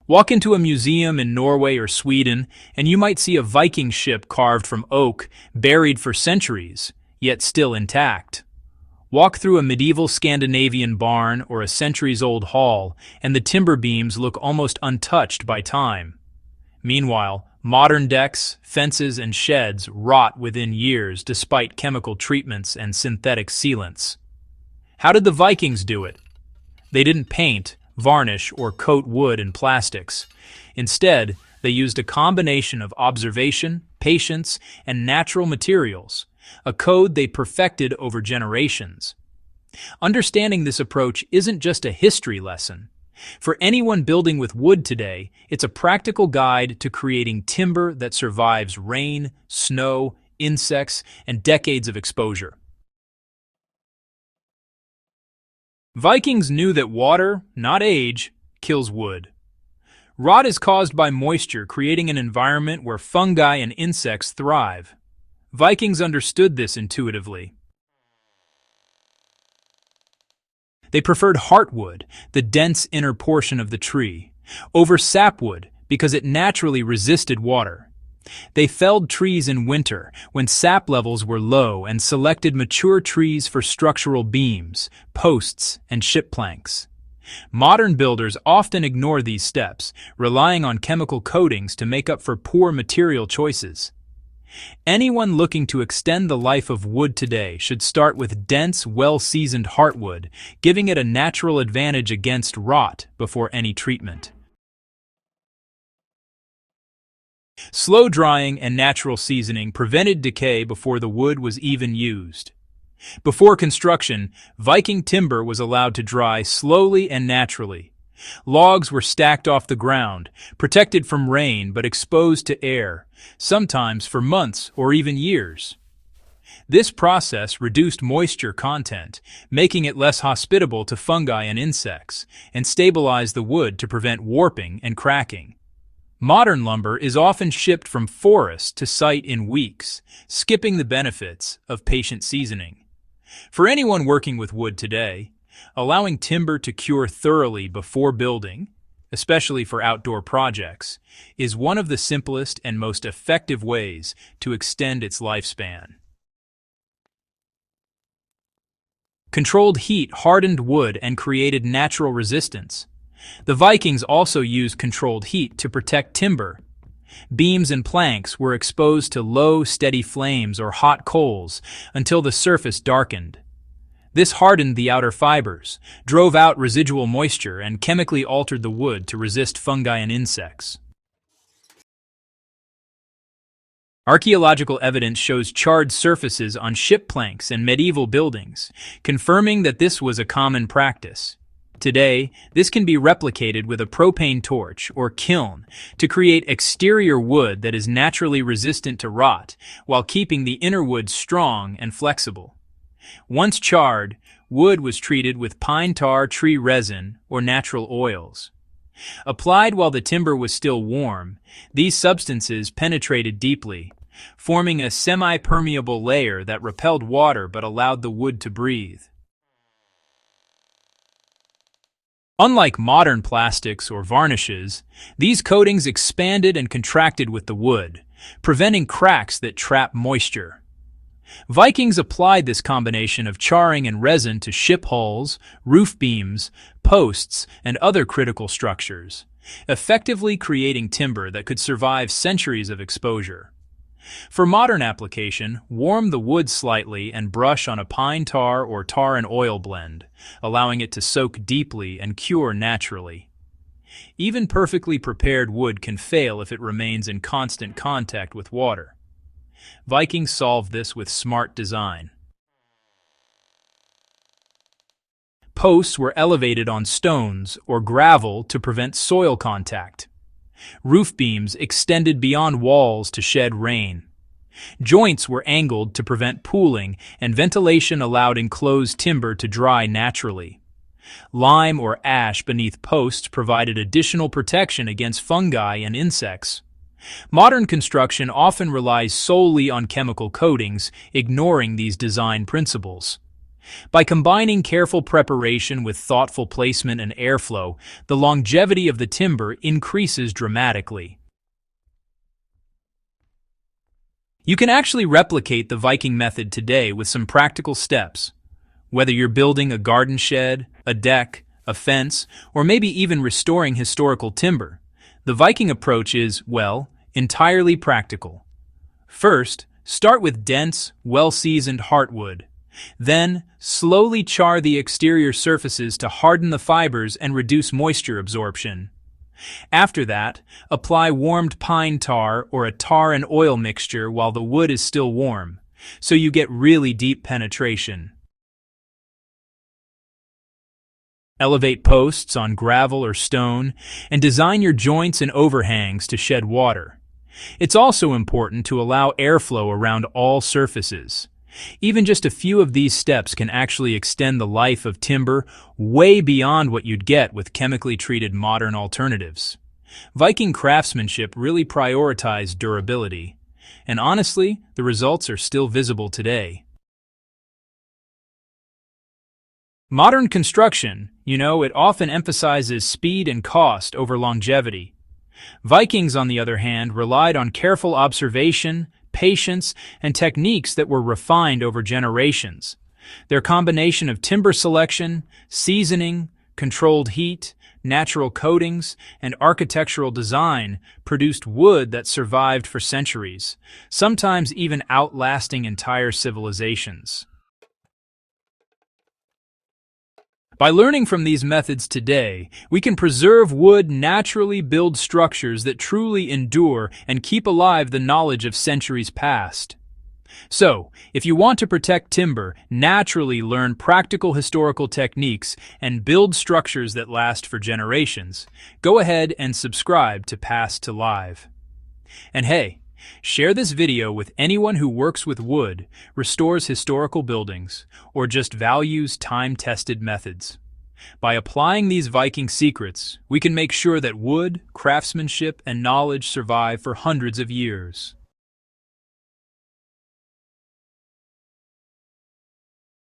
Walk into a museum in Norway or Sweden, and you might see a Viking ship carved from oak, buried for centuries, yet still intact. Walk through a medieval Scandinavian barn or a centuries-old hall, and the timber beams look almost untouched by time. Meanwhile, modern decks, fences, and sheds rot within years despite chemical treatments and synthetic sealants. How did the Vikings do it? They didn't paint, varnish, or coat wood and plastics. Instead, they used a combination of observation, patience, and natural materials, a code they perfected over generations. Understanding this approach isn't just a history lesson. For anyone building with wood today, it's a practical guide to creating timber that survives rain, snow, insects, and decades of exposure. Vikings knew that water, not age, kills wood. Rot is caused by moisture, creating an environment where fungi and insects thrive. Vikings understood this intuitively. They preferred heartwood, the dense inner portion of the tree, over sapwood because it naturally resisted water. They felled trees in winter when sap levels were low and selected mature trees for structural beams, posts, and ship planks. Modern builders often ignore these steps, relying on chemical coatings to make up for poor material choices. Anyone looking to extend the life of wood today should start with dense, well-seasoned heartwood, giving it a natural advantage against rot before any treatment. Slow drying and natural seasoning prevented decay before the wood was even used. Before construction, Viking timber was allowed to dry slowly and naturally. Logs were stacked off the ground, protected from rain but exposed to air, sometimes for months or even years. This process reduced moisture content, making it less hospitable to fungi and insects, and stabilized the wood to prevent warping and cracking. Modern lumber is often shipped from forest to site in weeks, skipping the benefits of patient seasoning. For anyone working with wood today, allowing timber to cure thoroughly before building, especially for outdoor projects, is one of the simplest and most effective ways to extend its lifespan. Controlled heat hardened wood and created natural resistance. The Vikings also used controlled heat to protect timber. Beams and planks were exposed to low, steady flames or hot coals until the surface darkened. This hardened the outer fibers, drove out residual moisture, and chemically altered the wood to resist fungi and insects. Archaeological evidence shows charred surfaces on ship planks and medieval buildings, confirming that this was a common practice. Today, this can be replicated with a propane torch or kiln to create exterior wood that is naturally resistant to rot while keeping the inner wood strong and flexible. Once charred, wood was treated with pine tar tree resin or natural oils. Applied while the timber was still warm, these substances penetrated deeply, forming a semi-permeable layer that repelled water but allowed the wood to breathe. Unlike modern plastics or varnishes, these coatings expanded and contracted with the wood, preventing cracks that trap moisture. Vikings applied this combination of charring and resin to ship hulls, roof beams, posts, and other critical structures, effectively creating timber that could survive centuries of exposure. For modern application, warm the wood slightly and brush on a pine tar or tar and oil blend, allowing it to soak deeply and cure naturally. Even perfectly prepared wood can fail if it remains in constant contact with water. Vikings solved this with smart design. Posts were elevated on stones or gravel to prevent soil contact. Roof beams extended beyond walls to shed rain. Joints were angled to prevent pooling, and ventilation allowed enclosed timber to dry naturally. Lime or ash beneath posts provided additional protection against fungi and insects. Modern construction often relies solely on chemical coatings, ignoring these design principles. By combining careful preparation with thoughtful placement and airflow, the longevity of the timber increases dramatically. You can actually replicate the Viking method today with some practical steps. Whether you're building a garden shed, a deck, a fence, or maybe even restoring historical timber, the Viking approach is, well, entirely practical. First, start with dense, well-seasoned heartwood. Then, slowly char the exterior surfaces to harden the fibers and reduce moisture absorption. After that, apply warmed pine tar or a tar and oil mixture while the wood is still warm, so you get really deep penetration. Elevate posts on gravel or stone, and design your joints and overhangs to shed water. It's also important to allow airflow around all surfaces. Even just a few of these steps can actually extend the life of timber way beyond what you'd get with chemically treated modern alternatives. Viking craftsmanship really prioritized durability, and honestly, the results are still visible today. Modern construction, it often emphasizes speed and cost over longevity. Vikings, on the other hand, relied on careful observation, patience, and techniques that were refined over generations. Their combination of timber selection, seasoning, controlled heat, natural coatings, and architectural design produced wood that survived for centuries, sometimes even outlasting entire civilizations. By learning from these methods today, we can preserve wood, naturally build structures that truly endure, and keep alive the knowledge of centuries past. So, if you want to protect timber, naturally learn practical historical techniques, and build structures that last for generations, go ahead and subscribe to Past to Live. And hey, share this video with anyone who works with wood, restores historical buildings, or just values time-tested methods. By applying these Viking secrets, we can make sure that wood, craftsmanship, and knowledge survive for hundreds of years.